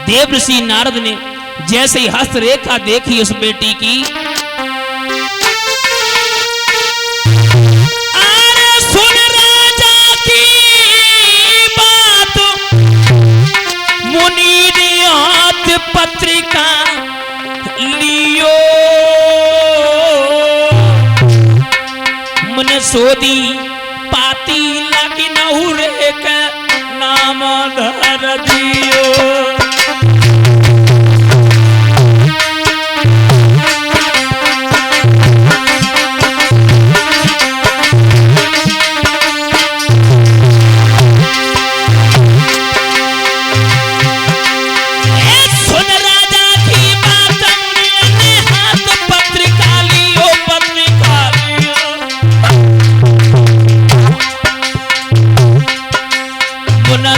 देवऋषि नारद ने जैसे ही हस्तरेखा देखी उस बेटी की, अरे सुन राजा की बात, मुनि ने हाथ पत्रिका लियो, मन सोदी पाती लगी नहुरे के नाम धर दियो।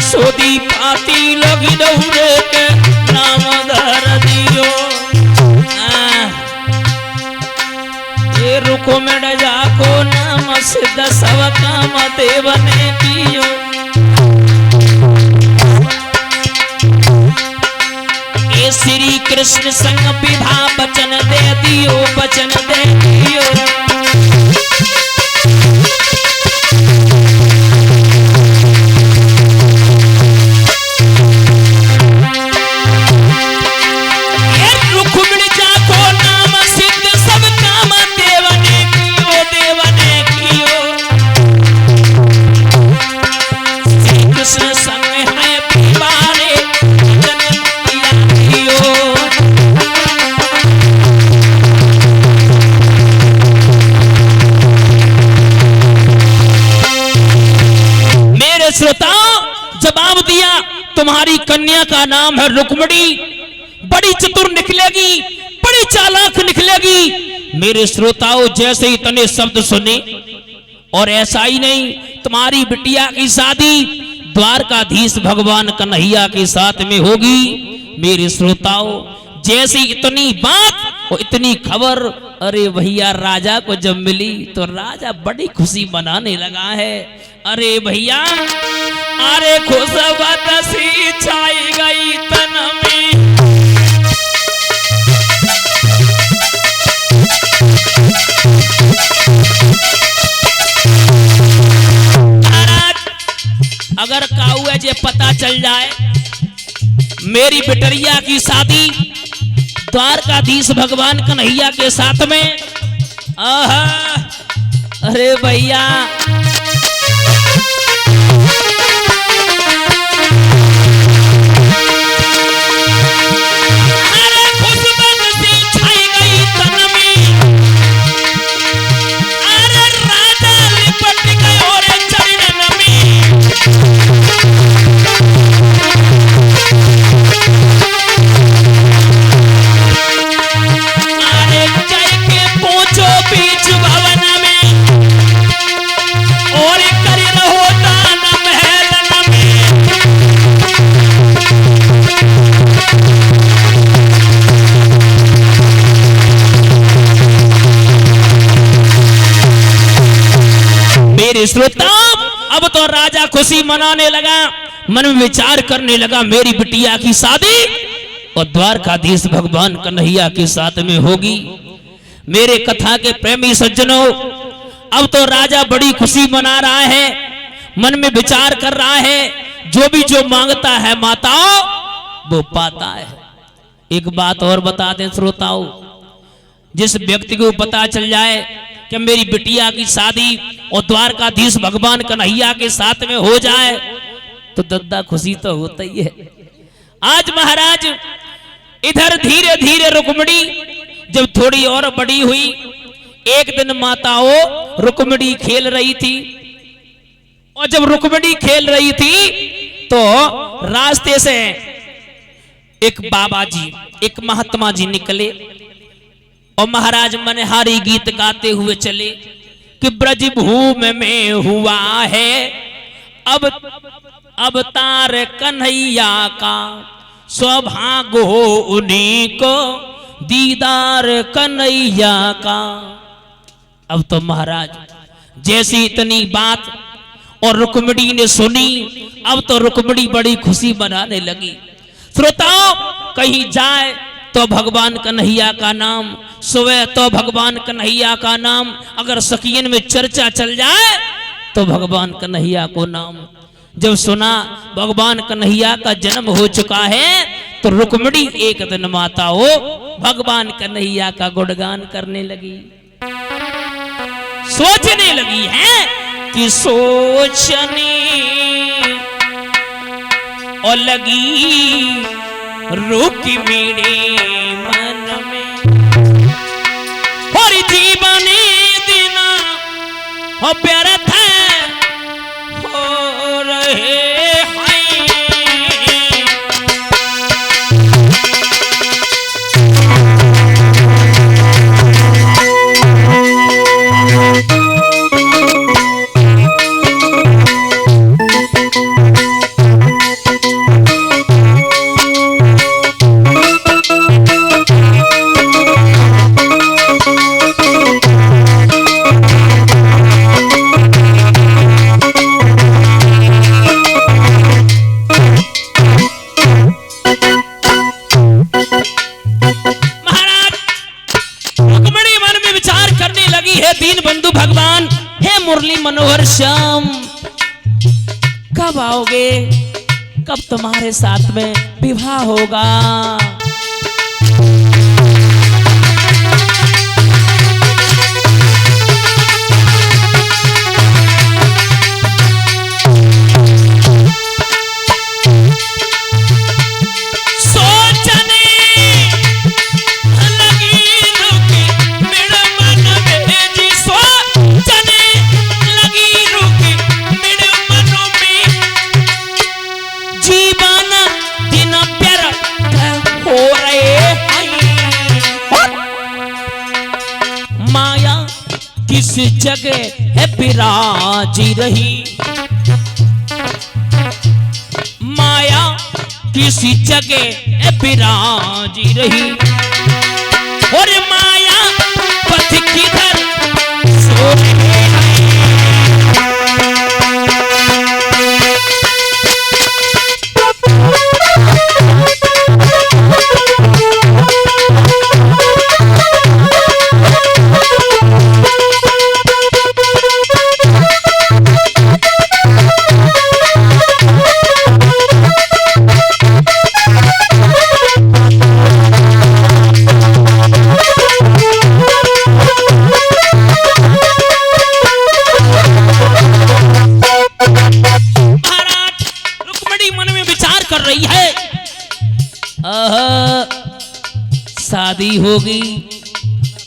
सोदी पाती लगी नहुरे के नाम धर दियो। ये रुको में जाको नाम सिद्ध सब काम देवने कियो। ये श्री कृष्ण संग विभा वचन दे दियो, वचन दे दियो। श्रोताओं, जवाब दिया तुम्हारी कन्या का नाम है रुक्मिणी, बड़ी चतुर निकलेगी, बड़ी चालाक निकलेगी। मेरे श्रोताओं, जैसे इतने शब्द सुने, और ऐसा ही नहीं, तुम्हारी बिटिया की शादी द्वारकाधीश भगवान कन्हैया के साथ में होगी। मेरे श्रोताओं, जैसी इतनी बात और इतनी खबर, अरे भैया राजा को जब मिली तो राजा बड़ी खुशी मनाने लगा है। अरे भैया, अरे खुशबत सी छाई गई तन में, अगर काऊ है जे पता चल जाए मेरी बिटरिया की शादी द्वारकाधीश भगवान कन्हैया के साथ में, आहा, अरे भैया श्रोता, अब तो राजा खुशी मनाने लगा, मन में विचार करने लगा मेरी बिटिया की शादी और द्वारकाधीश भगवान कन्हैया के साथ में होगी। मेरे कथा के प्रेमी सज्जनों, अब तो राजा बड़ी खुशी मना रहा है, मन में विचार कर रहा है, जो मांगता है माताओं वो पाता है। एक बात और बता दें श्रोताओं, जिस व्यक्ति को पता चल जाए कि मेरी बिटिया की शादी और द्वारकाधीश भगवान कन्हैया के साथ में हो जाए तो दद्दा खुशी तो होता ही है। आज महाराज इधर धीरे धीरे रुक्मिणी जब थोड़ी और बड़ी हुई, एक दिन माताओं रुक्मिणी खेल रही थी, और जब रुक्मिणी खेल रही थी तो रास्ते से एक बाबा जी, एक महात्मा जी निकले और महाराज मनहारी गीत गाते हुए चले कि ब्रज भूमि में हुआ है अब तार कन्हैया का, सौभाग्य हो उन्हीं को दीदार कन्हैया का। अब तो महाराज जैसी इतनी बात और रुक्मिणी ने सुनी, अब तो रुक्मिणी बड़ी खुशी मनाने लगी। श्रोताओं, कहीं जाए तो भगवान कन्हैया का नाम, सुबह तो भगवान कन्हैया का नाम, अगर सखियन में चर्चा चल जाए तो भगवान कन्हैया को नाम। जब सुना भगवान कन्हैया का जन्म हो चुका है तो रुक्मिणी एक दिन माता हो भगवान कन्हैया का गुणगान करने लगी। सोचने लगी है कि सोचने और लगी रुक मेरे मन में, और जीवन दिन हो व्यर्थ हो रहे हैं। मुरली मनोहर श्याम, कब आओगे, कब तुम्हारे साथ में विवाह होगा। किस जगह है विराजी रही, माया किसी जगह है विराजी रही, और माया पथ किधर सो रहे हैं। शादी होगी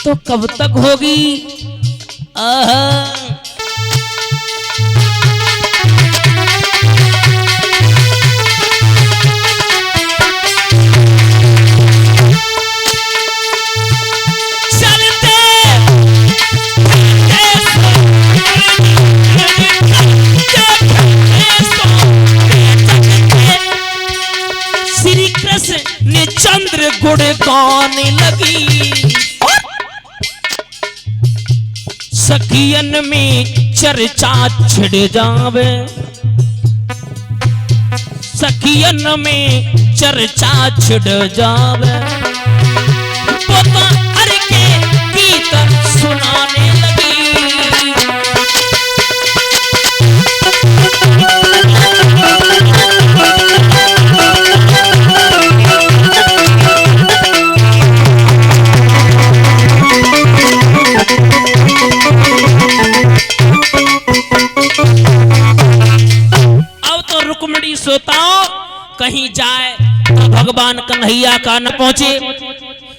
तो कब तक होगी। श्री कृष्ण ने चंद्र गुड़ गाने लगी, सखियन में चर्चा छिड़ जावे, सखियन में चर्चा छिड़ जावे, पोता हर के गीत सुनाने लगी। सोताओ कहीं जाए तो भगवान कन्हैया का न पहुंचे।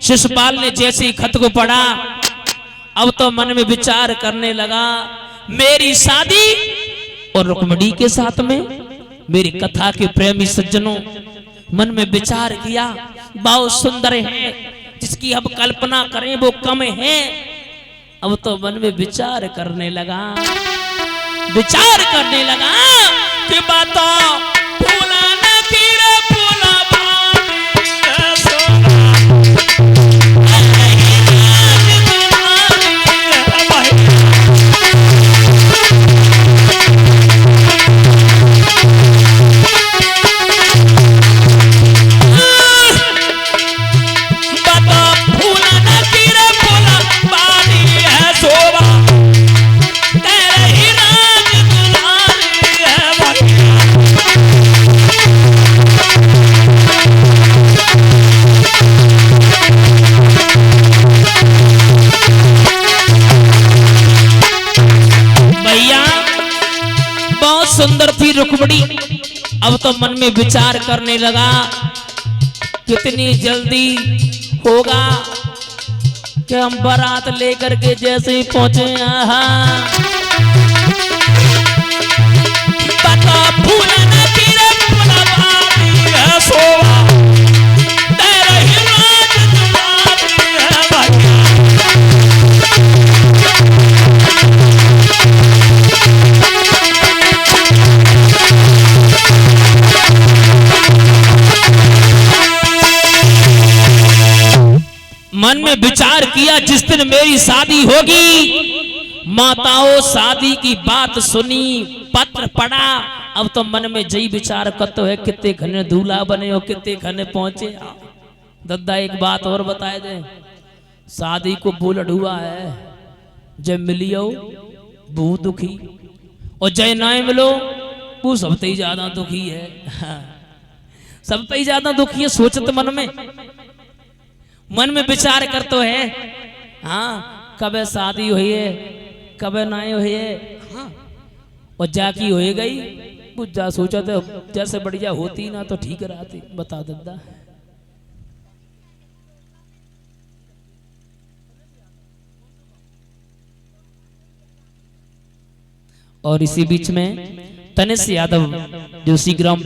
शिशुपाल ने जैसे ही खत को पढ़ा अब तो मन में विचार करने लगा, मेरी शादी और रुक्मिणी के साथ में। मेरी कथा के प्रेमी सज्जनों मन में विचार किया, बहुत सुंदर है, जिसकी अब कल्पना करें वो कम है। अब तो मन में विचार करने लगा कि बातों अब तो मन में विचार करने लगा कितनी जल्दी होगा कि हम बारात लेकर के जैसे ही पहुंचे पता फूल न गिरे फुलवारी है सोवा तेरे ही राज तुम्हारी है भैया। मन में विचार किया जिस दिन मेरी शादी होगी, माताओं शादी की बात सुनी, पत्र पढ़ा। अब तो मन में जई विचार करते है कितने घने दूल्हा बने हो, कितने घने पहुंचे। दद्दा एक बात और बताए दे, शादी को बुलट हुआ है, जब मिलियो वो दुखी और जय ना मिलो वो सबसे ही ज्यादा दुखी है। सबसे ही ज्यादा दुखी है। सोचत मन में विचार कर तो है, हाँ कब शादी हुई है कब ना हुई है, हाँ और जाकी हो गई कुछ जा सोचा तो जैसे बढ़िया होती ना तो ठीक रहती। बता दद्दा और इसी बीच में तनिष यादव जो सी ग्राम